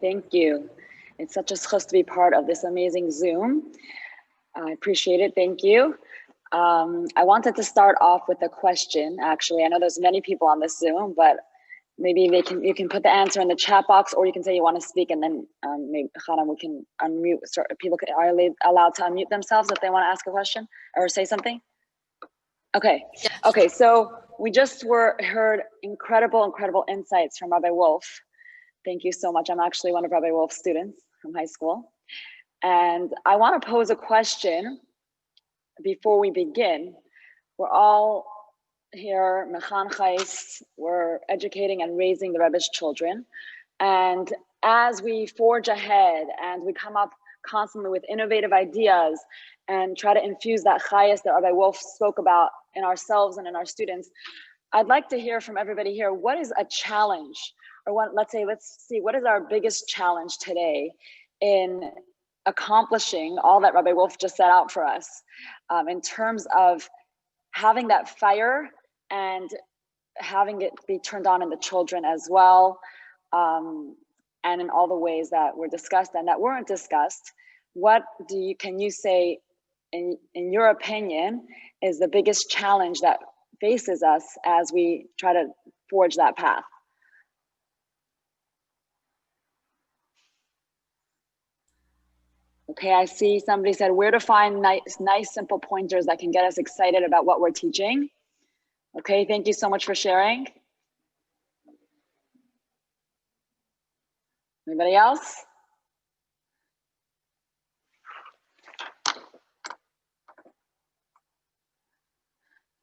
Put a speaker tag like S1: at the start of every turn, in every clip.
S1: Thank you. It's such a schus to be part of this amazing Zoom. I appreciate it. Thank you. I wanted to start off with a question. Actually, I know there's many people on this Zoom, but maybe you can put the answer in the chat box, or you can say you want to speak, and then maybe Chana, we can unmute. People are allowed to unmute themselves if they want to ask a question or say something. Okay.
S2: Yes.
S1: Okay. So we just heard incredible insights from Rabbi Wolf. Thank you so much. I'm actually one of Rabbi Wolf's students from high school. And I want to pose a question before we begin. We're all here, mechanchais, we're educating and raising the Rebbe's children. And as we forge ahead and we come up constantly with innovative ideas and try to infuse that chayas that Rabbi Wolf spoke about in ourselves and in our students, I'd like to hear from everybody here, what is a challenge? Or let's see, what is our biggest challenge today in accomplishing all that Rabbi Wolf just set out for us in terms of having that fire and having it be turned on in the children as well, and in all the ways that were discussed and that weren't discussed. What can you say, in your opinion, is the biggest challenge that faces us as we try to forge that path? Okay, I see somebody said where to find nice simple pointers that can get us excited about what we're teaching. Okay, thank you so much for sharing. Anybody else?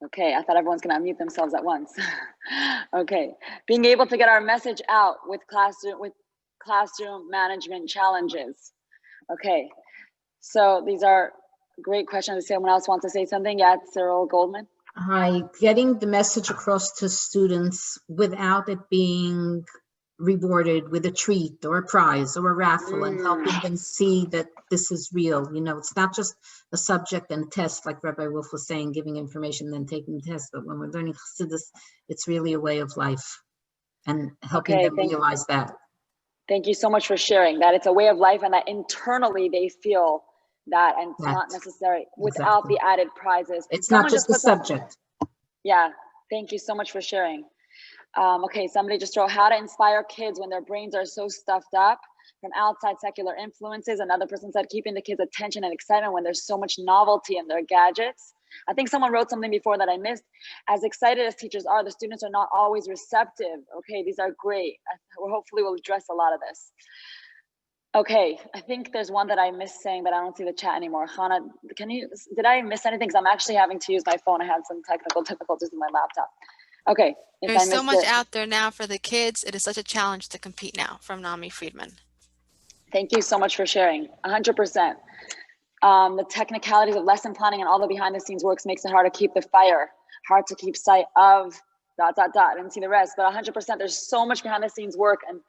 S1: Okay, I thought everyone's gonna unmute themselves at once. Okay, being able to get our message out with classroom management challenges. Okay, so these are great questions. If someone else wants to say something, yeah, Cyril Goldman.
S3: Hi, getting the message across to students without it being rewarded with a treat or a prize or a raffle, and helping them see that this is real. You know, it's not just a subject and a test, like Rabbi Wolf was saying, giving information, then taking the test. But when we're learning Chassidus, it's really a way of life, and helping them realize that.
S1: Thank you so much for sharing that. It's a way of life, and that internally they feel that, and it's not necessary without the added prizes.
S3: It's not just the subject.
S1: Yeah, thank you so much for sharing. Okay, somebody just wrote how to inspire kids when their brains are so stuffed up from outside secular influences. Another person said keeping the kids' attention and excitement when there's so much novelty in their gadgets. I think someone wrote something before that I missed. As excited as teachers are, the students are not always receptive. Okay, these are great. Hopefully we'll address a lot of this. Okay, I think there's one that I missed saying, but I don't see the chat anymore. Hannah, did I miss anything? Because I'm actually having to use my phone. I had some technical difficulties with my laptop. Okay.
S2: There's so much out there now for the kids. It is such a challenge to compete now, from Nami Friedman.
S1: Thank you so much for sharing, 100%. The technicalities of lesson planning and all the behind the scenes works makes it hard to keep the fire, hard to keep sight of ... I didn't see the rest, but 100%, there's so much behind the scenes work, and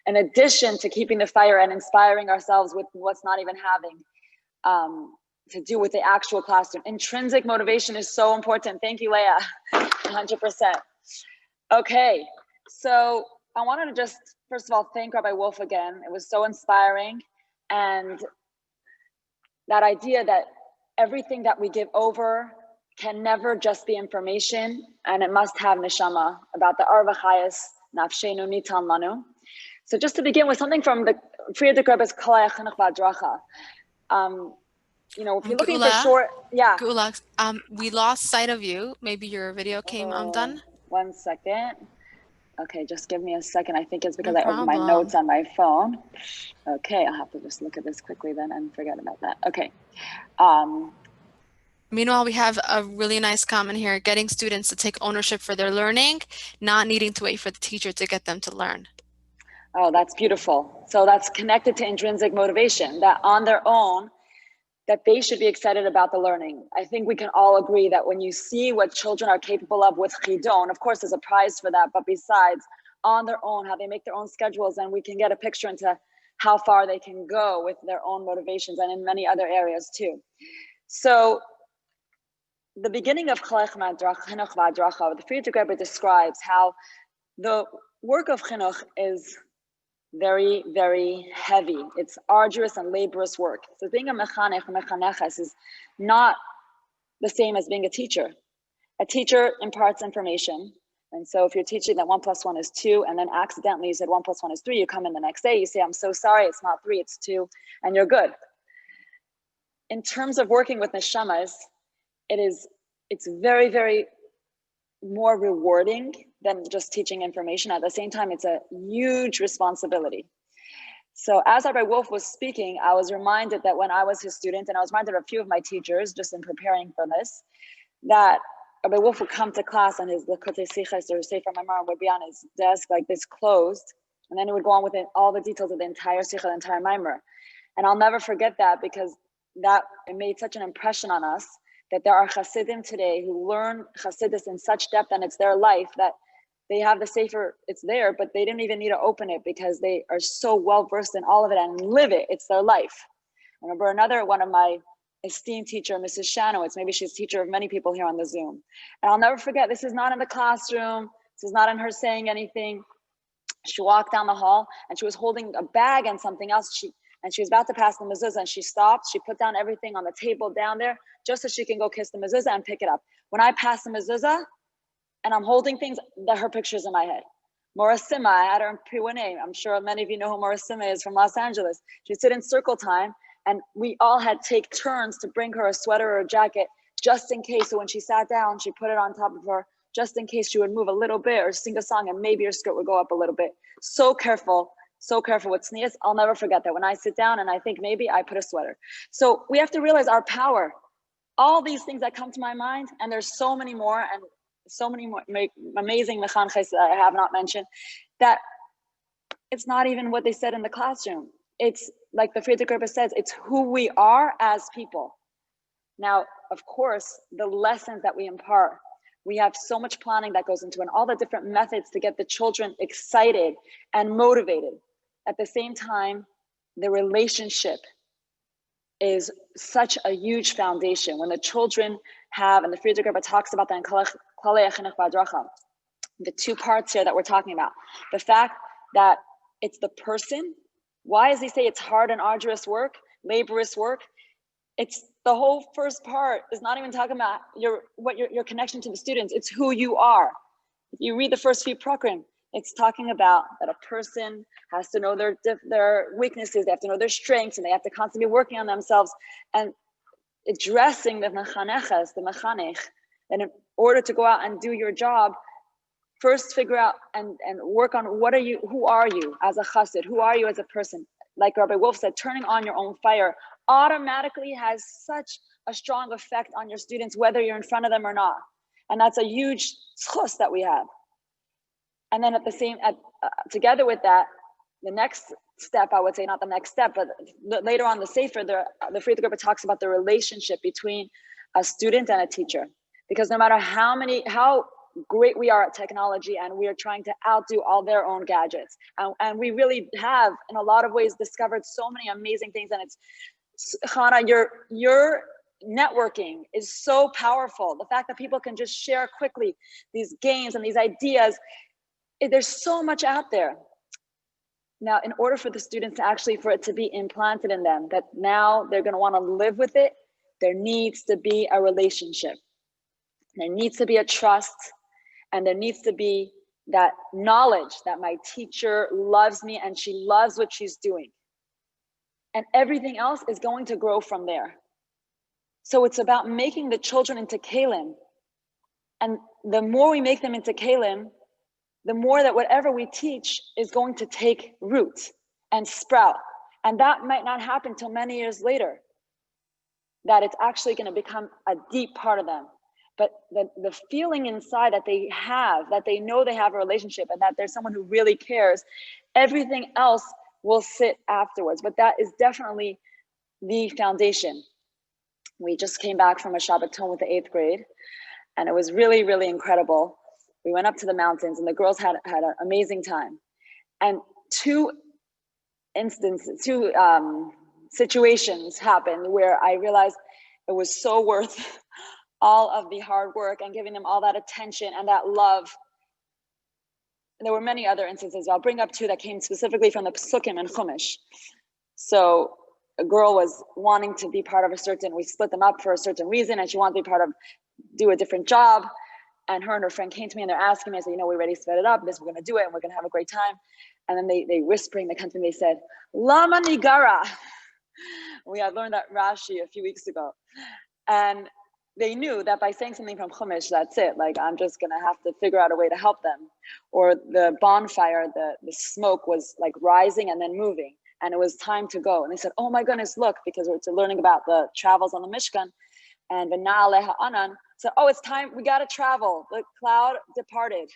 S1: in addition to keeping the fire and inspiring ourselves with what's not even having to do with the actual classroom. Intrinsic motivation is so important. Thank you, Leah, 100%. Okay, so I wanted to just, first of all, thank Rabbi Wolf again. It was so inspiring. And that idea that everything that we give over can never just be information, and it must have neshama, about the arva chayas nafshenu nitan lanu. So just to begin with something from the Friedrich Rebbe's Kalei Chinuch V'Hadracha. You know, if you're looking for short, yeah.
S2: Geula, we lost sight of you. Maybe your video came undone.
S1: 1 second. Okay, just give me a second. I think it's because I opened my notes on my phone. Okay, I'll have to just look at this quickly then and forget about that. Okay.
S2: Meanwhile, we have a really nice comment here, getting students to take ownership for their learning, not needing to wait for the teacher to get them to learn.
S1: Oh, that's beautiful. So that's connected to intrinsic motivation, that on their own, that they should be excited about the learning. I think we can all agree that when you see what children are capable of with chidon, of course there's a prize for that, but besides, on their own, how they make their own schedules, and we can get a picture into how far they can go with their own motivations, and in many other areas too. So the beginning of Chinuch V'Hadracha, the Friedrich Rebbe describes how the work of Chinuch is very, very heavy. It's arduous and laborious work. So being a mechanech or mechaneches is not the same as being a teacher. A teacher imparts information. And so if you're teaching that 1 + 1 is 2, and then accidentally you said 1 + 1 is 3, you come in the next day, you say, I'm so sorry, it's not 3, it's 2, and you're good. In terms of working with neshamas, it's very, very more rewarding than just teaching information. At the same time, it's a huge responsibility. So as Rabbi Wolf was speaking, I was reminded that when I was his student, and I was reminded of a few of my teachers just in preparing for this, that Rabbi Wolf would come to class and his L'kotei Sichos or Sefer Maimar would be on his desk like this closed, and then he would go on with all the details of the entire Sicha, the entire Maimar. And I'll never forget that, because it made such an impression on us that there are Chassidim today who learn Chassidus in such depth, and it's their life, that they have the Sefer, it's there, but they didn't even need to open it because they are so well versed in all of it and live it. It's their life. I remember another one of my esteemed teacher, Mrs. Shanowitz, maybe she's teacher of many people here on the Zoom. And I'll never forget, this is not in the classroom. This is not in her saying anything. She walked down the hall and she was holding a bag and something else. She was about to pass the mezuzah, and she stopped. She put down everything on the table down there just so she can go kiss the mezuzah and pick it up. When I passed the mezuzah and I'm holding things, her picture's in my head. Morasima, I had her in Piwane. I'm sure many of you know who Morasima is from Los Angeles. She'd sit in circle time, and we all had take turns to bring her a sweater or a jacket just in case. So when she sat down, she put it on top of her just in case she would move a little bit or sing a song and maybe her skirt would go up a little bit. So careful with sneeze. I'll never forget that. When I sit down and I think maybe I put a sweater. So we have to realize our power. All these things that come to my mind, and there's so many more, and so many more amazing mechanches that I have not mentioned, that it's not even what they said in the classroom. It's like the Friedrich Rebbe says, it's who we are as people. Now, of course, the lessons that we impart, we have so much planning that goes into it, and all the different methods to get the children excited and motivated. At the same time, the relationship is such a huge foundation. When the children have, and the Friedrich Rebbe talks about that in Klalei Chinuch V'Hadracha, the two parts here that we're talking about, the fact that it's the person. Why does he say it's hard and arduous work, laborious work? It's the whole first part is not even talking about your connection to the students. It's who you are. If you read the first few prakrim, it's talking about that a person has to know their weaknesses, they have to know their strengths, and they have to constantly be working on themselves and addressing the mechaneches, the mechanech. And in order to go out and do your job, first figure out and work on who are you as a chassid, who are you as a person? Like Rabbi Wolf said, turning on your own fire automatically has such a strong effect on your students, whether you're in front of them or not. And that's a huge tzchus that we have. And then together with that, the next step, I would say, not the next step, but later on the Sefer, the Friedrich Rebbe talks about the relationship between a student and a teacher. Because no matter how great we are at technology, and we are trying to outdo all their own gadgets, and we really have, in a lot of ways, discovered so many amazing things. And it's, Chana, your networking is so powerful. The fact that people can just share quickly these games and these ideas, there's so much out there. Now, in order for the students for it to be implanted in them, that now they're going to want to live with it, there needs to be a relationship. There needs to be a trust, and there needs to be that knowledge that my teacher loves me and she loves what she's doing. And everything else is going to grow from there. So it's about making the children into kalim. And the more we make them into kalim, the more that whatever we teach is going to take root and sprout. And that might not happen till many years later, that it's actually going to become a deep part of them. But the feeling inside that they have, that they know they have a relationship and that there's someone who really cares, everything else will sit afterwards. But that is definitely the foundation. We just came back from a Shabbaton with the 8th grade, and it was really, really incredible. We went up to the mountains and the girls had an amazing time. And two situations happened where I realized it was so worth all of the hard work and giving them all that attention and that love. there were many other instances. I'll bring up two that came specifically from the Psukim and Chumash. So a girl was wanting to be part of a certain, we split them up for a certain reason, and she wanted to be part of, do a different job. And her and her friend came to me and they're asking me, I said, you know, we're ready to split it up. We're going to do it and we're going to have a great time. And then they whispering, they come to me, they said, Lama Nigara. We had learned that Rashi a few weeks ago. And they knew that by saying something from Chumash, that's it. Like, I'm just going to have to figure out a way to help them. Or the bonfire, the smoke was like rising and then moving. And it was time to go. And they said, oh my goodness, look, because we're learning about the travels on the Mishkan. And V'na'aleh ha'anan said, oh, it's time, we got to travel. The cloud departed.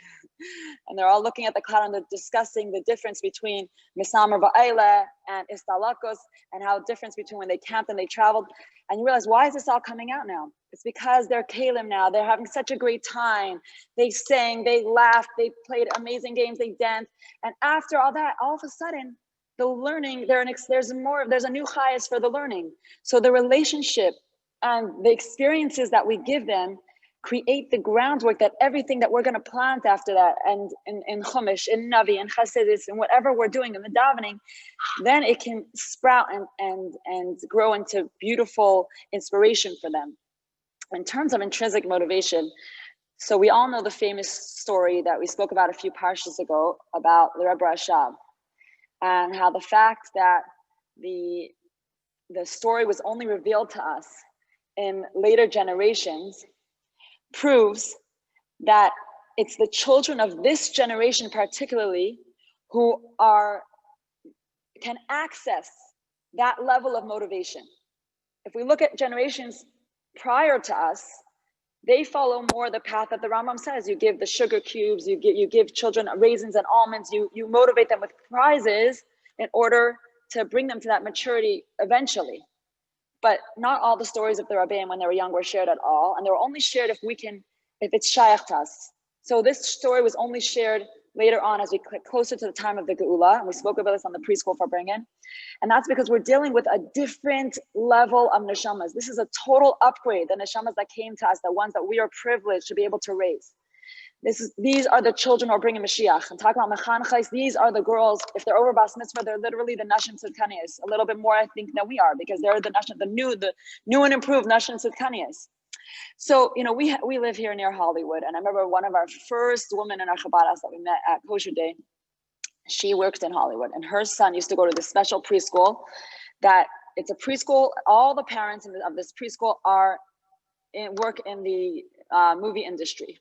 S1: And they're all looking at the cloud and they're discussing the difference between Misamer Ba'ele and Istalakos, and how difference between when they camped and they traveled. And you realize, why is this all coming out now? It's because they're Kalim now. They're having such a great time. They sang, they laughed, they played amazing games, they danced. And after all that, all of a sudden, the learning, there's a new highest for the learning. So the relationship and the experiences that we give them create the groundwork that everything that we're going to plant after that, and in Chumash, in Navi, in Chassidus, and whatever we're doing in the davening, then it can sprout and grow into beautiful inspiration for them. In terms of intrinsic motivation, so we all know the famous story that we spoke about a few parshas ago about the Rebbe Rashab, and how the fact that the story was only revealed to us in later generations proves that it's the children of this generation particularly who can access that level of motivation. If we look at generations prior to us, they follow more the path that the Rambam says. You give the sugar cubes, you give children raisins and almonds, you motivate them with prizes in order to bring them to that maturity eventually. But not all the stories of the Rabbeim when they were young were shared at all. And they were only shared if it's shayach to us. So this story was only shared later on as we get closer to the time of the Geula. And we spoke about this on the preschool Farbrengen. And that's because we're dealing with a different level of neshamas. This is a total upgrade. The neshamas that came to us, the ones that we are privileged to be able to raise. These are the children who are bringing Mashiach. And talking about mechanchais, these are the girls. If they're over bas mitzvah, they're literally the nashim tzidkaniyas. A little bit more, I think, than we are, because they're the new and improved nashim tzidkaniyas. So, you know, we live here near Hollywood, and I remember one of our first women in our Chabad that we met at Kosher Day. She worked in Hollywood, and her son used to go to this special preschool. That it's a preschool. All the parents of this preschool work in the movie industry.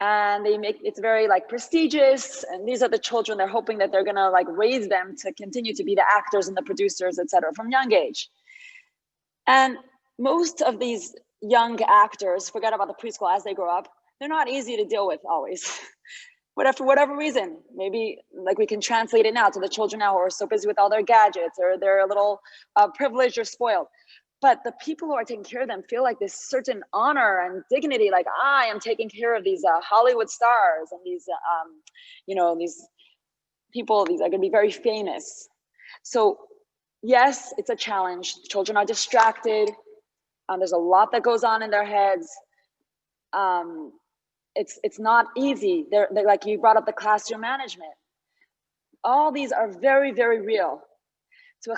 S1: And it's very like prestigious, and these are the children. They're hoping that they're gonna like raise them to continue to be the actors and the producers, etc., from young age. And most of these young actors, forget about the preschool, as they grow up, they're not easy to deal with always. For whatever reason, maybe like we can translate it now to the children now who are so busy with all their gadgets, or they're a little privileged or spoiled. But the people who are taking care of them feel like this certain honor and dignity, like I am taking care of these Hollywood stars and these, these people, these are going to be very famous. So yes, it's a challenge. Children are distracted. There's a lot that goes on in their heads. It's not easy. They're like you brought up the classroom management. All these are very, very real. So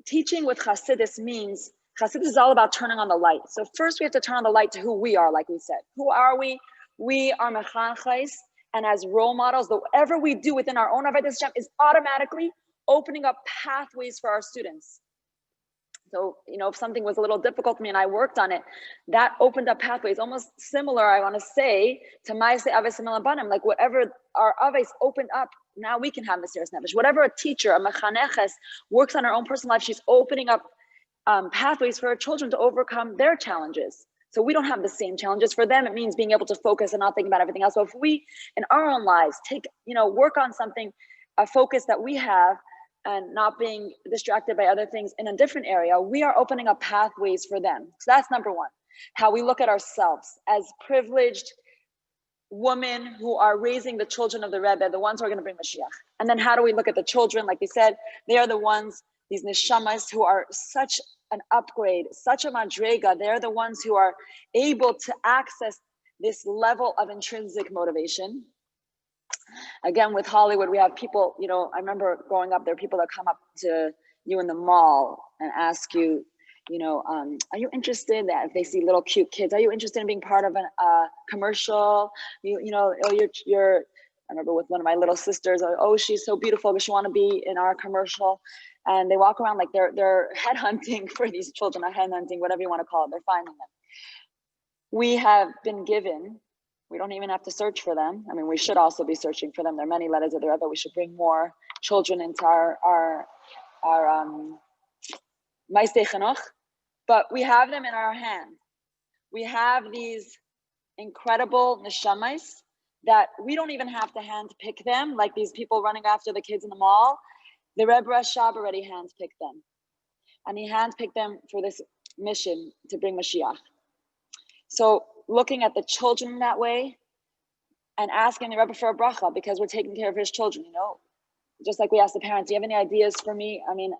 S1: teaching with Chassidus means, Chassidus is all about turning on the light. So first we have to turn on the light to who we are, like we said. Who are we? We are mechanchais, and as role models, whatever we do within our own Avodas Hashem is automatically opening up pathways for our students. So, you know, if something was a little difficult for me and I worked on it, that opened up pathways, almost similar, I want to say, to Ma'aseh Aves Melabanim, like whatever our Aves opened up, now we can have Mesiras Nefesh. Whatever a teacher, a mechaneches, works on her own personal life, she's opening up pathways for her children to overcome their challenges. So we don't have the same challenges. For them, it means being able to focus and not think about everything else. So if we, in our own lives, work on something, a focus that we have, and not being distracted by other things in a different area, we are opening up pathways for them. So that's number one, how we look at ourselves as privileged women who are raising the children of the Rebbe, the ones who are going to bring Mashiach. And then how do we look at the children? Like we said, they are the ones, these neshamas who are such an upgrade, such a madrega. They're the ones who are able to access this level of intrinsic motivation. Again, with Hollywood, we have people, you know, I remember growing up, there are people that come up to you in the mall and ask you, you know, are you interested, that if they see little cute kids, are you interested in being part of a commercial? You know, oh, you're, I remember with one of my little sisters, oh, she's so beautiful, does she want to be in our commercial? And they walk around like they're headhunting for these children, or headhunting, whatever you want to call it, they're finding them. We have been given, we don't even have to search for them. I mean, we should also be searching for them. There are many letters of the Rebbe. We should bring more children into our Maaseh Chinuch, but we have them in our hand. We have these incredible neshamas that we don't even have to handpick them, like these people running after the kids in the mall. The Rebbe Rashab already handpicked them. And he handpicked them for this mission to bring Mashiach. So looking at the children that way and asking the Rebbe for a bracha, because we're taking care of his children, you know, just like we asked the parents, do you have any ideas for me? I mean,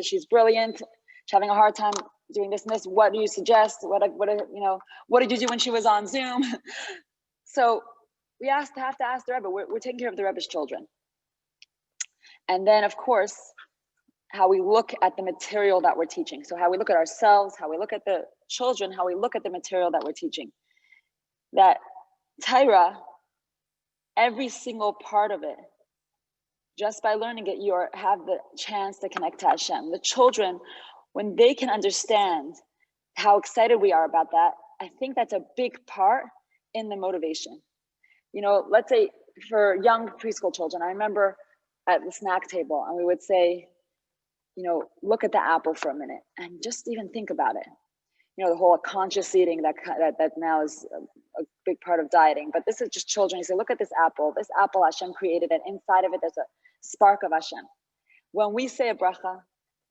S1: she's brilliant. She's having a hard time doing this and this. What do you suggest? What you know, what did you do when she was on Zoom? So we have to ask the Rebbe. We're taking care of the Rebbe's children. And then, of course, how we look at the material that we're teaching. So how we look at ourselves, how we look at the children, how we look at the material that we're teaching. That Torah, every single part of it, just by learning it, you have the chance to connect to Hashem. The children, when they can understand how excited we are about that, I think that's a big part in the motivation. You know, let's say for young preschool children, I remember at the snack table, and we would say, you know, look at the apple for a minute and just even think about it. You know, the whole conscious eating that now is a big part of dieting, but this is just children. You say, look at this apple. This apple Hashem created, and inside of it, there's a spark of Hashem. When we say a bracha,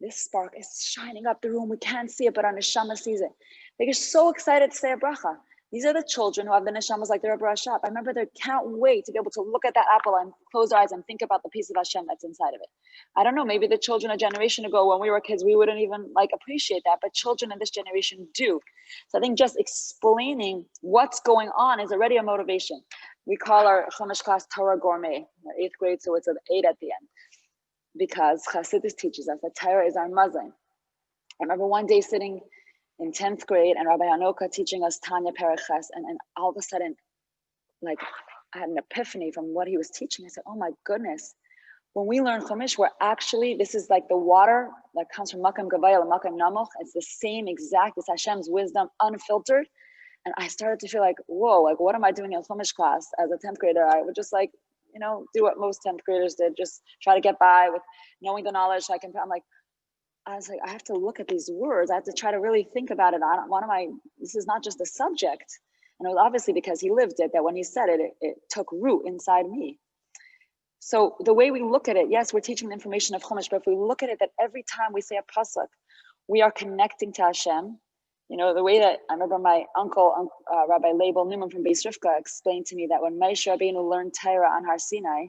S1: this spark is shining up the room. We can't see it, but our neshama sees it. They get so excited to say a bracha. These are the children who have the neshamas like the Rebbe Rashab. I remember they can't wait to be able to look at that apple and close their eyes and think about the piece of Hashem that's inside of it. I don't know, maybe the children a generation ago when we were kids, we wouldn't even like appreciate that, but children in this generation do. So I think just explaining what's going on is already a motivation. We call our Chumash class Torah Gourmet, 8th grade, so it's an 8 at the end, because Chassidus teaches us that Torah is our mazon. I remember one day sitting in 10th grade and Rabbi Anoka teaching us Tanya Pereches, and all of a sudden, like, I had an epiphany from what he was teaching. I said, oh my goodness, when we learn Chumash, we're actually, this is like the water that comes from Makam Gavaya and Makam Namoch. It's the same exact, it's Hashem's wisdom unfiltered. And I started to feel like, whoa, like what am I doing in Chumash class as a 10th grader? I would just like, you know, do what most 10th graders did, just try to get by with knowing the knowledge. I was like, I have to look at these words. I have to try to really think about it. This is not just a subject. And it was obviously because he lived it, that when he said it, it took root inside me. So the way we look at it, yes, we're teaching the information of Chumash, but if we look at it that every time we say a pasuk, we are connecting to Hashem. You know, the way that I remember my uncle, Rabbi Newman from Beis Rivka, explained to me that when Moshe Rabbeinu learned Torah on Har Sinai,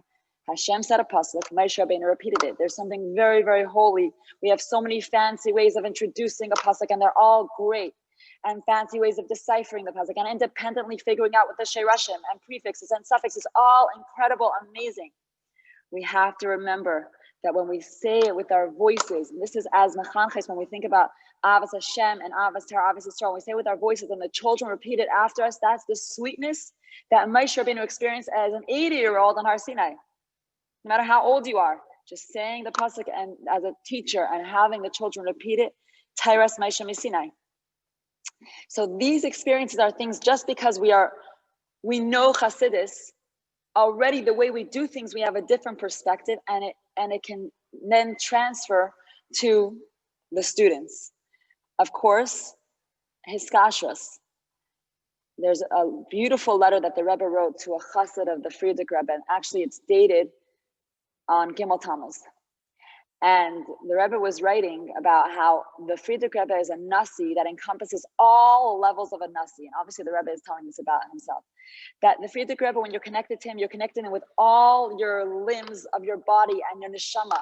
S1: Hashem said a pasuk, Moshe Rabbeinu repeated it. There's something very, very holy. We have so many fancy ways of introducing a pasuk, and they're all great, and fancy ways of deciphering the pasuk, and independently figuring out with the shirashim and prefixes and suffixes, all incredible, amazing. We have to remember that when we say it with our voices, and this is as mechanches, when we think about Avos Hashem and Avos Torah, Avos Yisrael, we say it with our voices, and the children repeat it after us. That's the sweetness that Moshe Rabbeinu experienced as an 80-year-old on Har Sinai. No matter how old you are, just saying the pasuk and as a teacher and having the children repeat it, Tairas Moshe Sinai. So these experiences are things just because we know Chassidus already. The way we do things, we have a different perspective, and it can then transfer to the students. Of course, Hiskashras. There's a beautiful letter that the Rebbe wrote to a chassid of the Frierdiker Rebbe, and actually it's dated on Gimel Tammuz. And the Rebbe was writing about how the Frierdiker Rebbe is a nasi that encompasses all levels of a nasi. And obviously the Rebbe is telling this about himself. That the Frierdiker Rebbe, when you're connected to him, you're connected with all your limbs of your body and your neshama,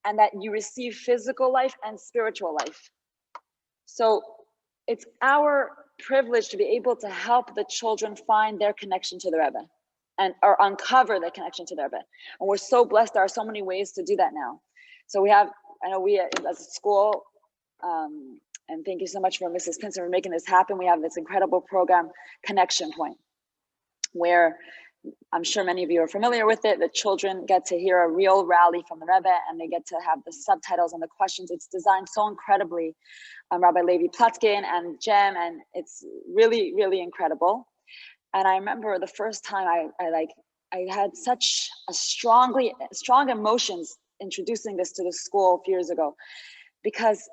S1: and that you receive physical life and spiritual life. So it's our privilege to be able to help the children find their connection to the Rebbe. and or uncover the connection to the Rebbe. And we're so blessed. There are so many ways to do that now. So we have, I know we as a school, and thank you so much for Mrs. Pinson for making this happen. We have this incredible program, Connection Point, where I'm sure many of you are familiar with it. The children get to hear a real rally from the Rebbe, and they get to have the subtitles and the questions. It's designed so incredibly, Rabbi Levi Platskin and Jem, and it's really, really incredible. And I remember the first time I had such a strong emotions introducing this to the school a few years ago, because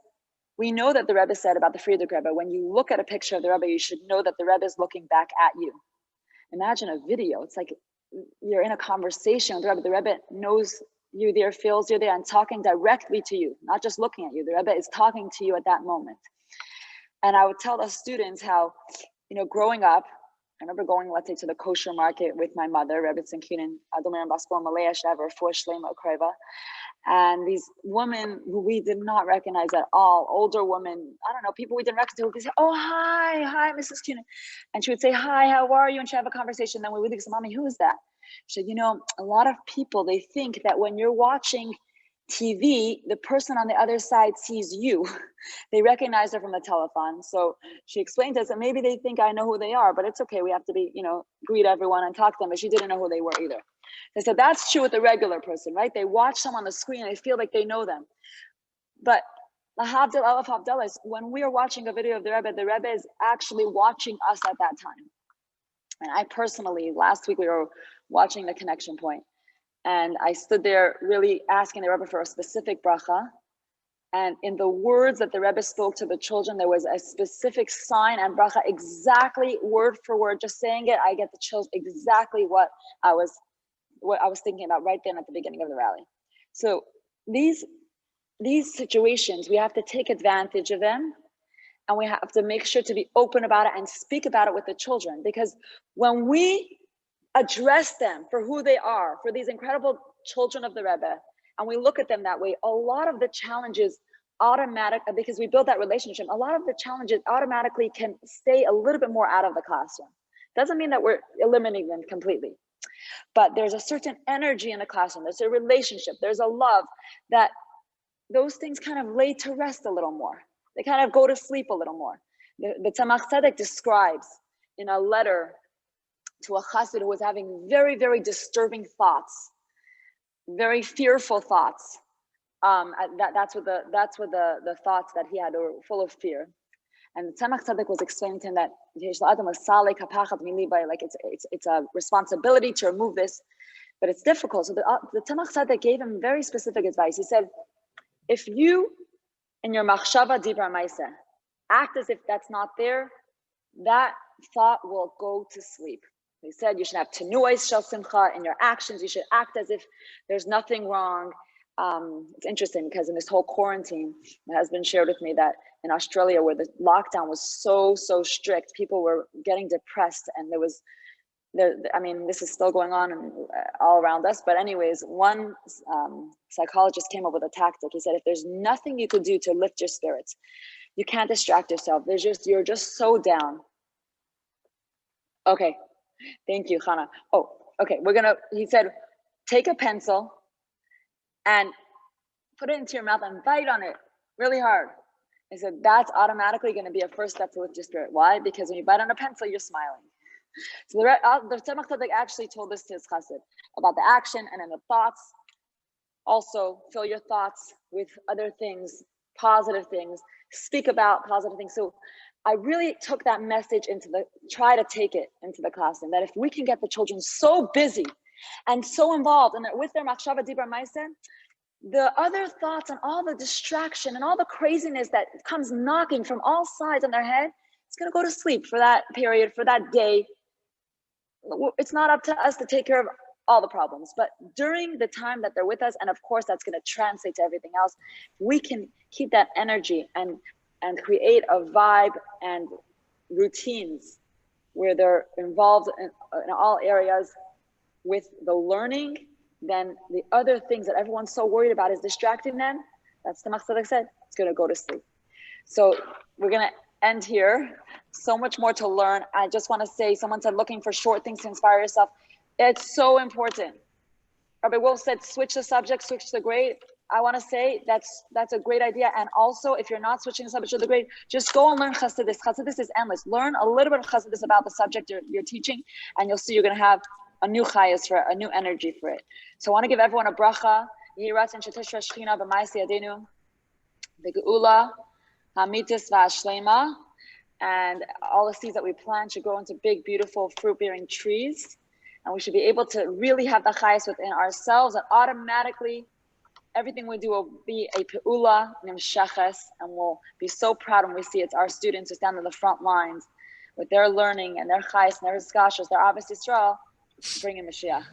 S1: we know that the Rebbe said about the Friedrich Rebbe, when you look at a picture of the Rebbe, you should know that the Rebbe is looking back at you. Imagine a video. It's like you're in a conversation with the Rebbe. The Rebbe knows you there, feels you there, and talking directly to you, not just looking at you. The Rebbe is talking to you at that moment. And I would tell the students how, growing up, I remember going, let's say, to the kosher market with my mother, Rebbe Tzinkunin, Adomer and Baskol Malaya Shaver, for Shlema Okreva. And these women who we did not recognize at all, older women, I don't know, people we didn't recognize, would say, oh, hi, Mrs. Kunin. And she would say, hi, how are you? And she'd have a conversation. Then we would say, Mommy, who is that? She said, a lot of people, they think that when you're watching TV, the person on the other side sees you. They recognize her from the telephone. So she explained to us that maybe they think I know who they are, but it's okay. We have to be, greet everyone and talk to them. But she didn't know who they were either. They said that's true with the regular person, right? They watch someone on the screen and they feel like they know them. But Lahavdil Alaf Havdalah is when we are watching a video of the Rebbe is actually watching us at that time. And I personally, last week we were watching the Connection Point. And I stood there really asking the Rebbe for a specific bracha. And in the words that the Rebbe spoke to the children, there was a specific sign and bracha, exactly word for word, just saying it, I get the chills, exactly what I was thinking about right then at the beginning of the rally. So these situations, we have to take advantage of them, and we have to make sure to be open about it and speak about it with the children, because when we address them for who they are, for these incredible children of the Rebbe, and we look at them that way, a lot of the challenges because we build that relationship, a lot of the challenges automatically can stay a little bit more out of the classroom. Doesn't mean that we're eliminating them completely, but there's a certain energy in the classroom, there's a relationship, there's a love, that those things kind of lay to rest a little more. They kind of go to sleep a little more. The Tzemach Tzedek describes in a letter to a chassid who was having very, very disturbing thoughts, very fearful thoughts. That's what the thoughts that he had were full of fear. And Tzemach Tzedek was explaining to him that like it's a responsibility to remove this, but it's difficult. So the Tzemach Tzedek gave him very specific advice. He said, if you in your machshava dibra maisa act as if that's not there, that thought will go to sleep. He said you should have tenuos shel simcha in your actions. You should act as if there's nothing wrong. It's interesting because in this whole quarantine, it has been shared with me that in Australia, where the lockdown was so strict, people were getting depressed, and this is still going on all around us. But anyways, one psychologist came up with a tactic. He said, if there's nothing you could do to lift your spirits, you can't distract yourself. You're just so down. Okay. Thank you, Hannah. Oh, okay. He said, take a pencil and put it into your mouth and bite on it really hard. He said, that's automatically going to be a first step to lift your spirit. Why? Because when you bite on a pencil, you're smiling. So the Tzemach Tzedek actually told this to his chassid about the action and then the thoughts. Also, fill your thoughts with other things, positive things. Speak about positive things. So I really took that message try to take it into the classroom, that if we can get the children so busy and so involved and with their machshava dibra maaseh, the other thoughts and all the distraction and all the craziness that comes knocking from all sides on their head, it's going to go to sleep for that period, for that day. It's not up to us to take care of all the problems, but during the time that they're with us, and of course that's going to translate to everything else, we can keep that energy and create a vibe and routines where they're involved in all areas with the learning. Then the other things that everyone's so worried about is distracting them. That's the Tzemach Tzedek said, it's going to go to sleep. So we're going to end here. So much more to learn. I just want to say, someone said looking for short things to inspire yourself. It's so important. Rabbi Wolf said, switch the subject, switch the grade. I want to say that's a great idea. And also, if you're not switching the subject to the grade, just go and learn Chassidus. Chassidus is endless. Learn a little bit of Chassidus about the subject you're teaching, and you'll see you're going to have a new chayas for it, a new energy for it. So I want to give everyone a bracha. Yehi ratzon shetishra shechina b'ma'aseh yadeinu, b'geula, hamitis v'ashlema. And all the seeds that we plant should grow into big, beautiful, fruit-bearing trees. And we should be able to really have the chayas within ourselves, that automatically everything we do will be a pe'ula nimsheches, and we'll be so proud when we see it's our students who stand on the front lines with their learning and their chayas and their iskashos, their Ahavas Yisrael, bringing Mashiach.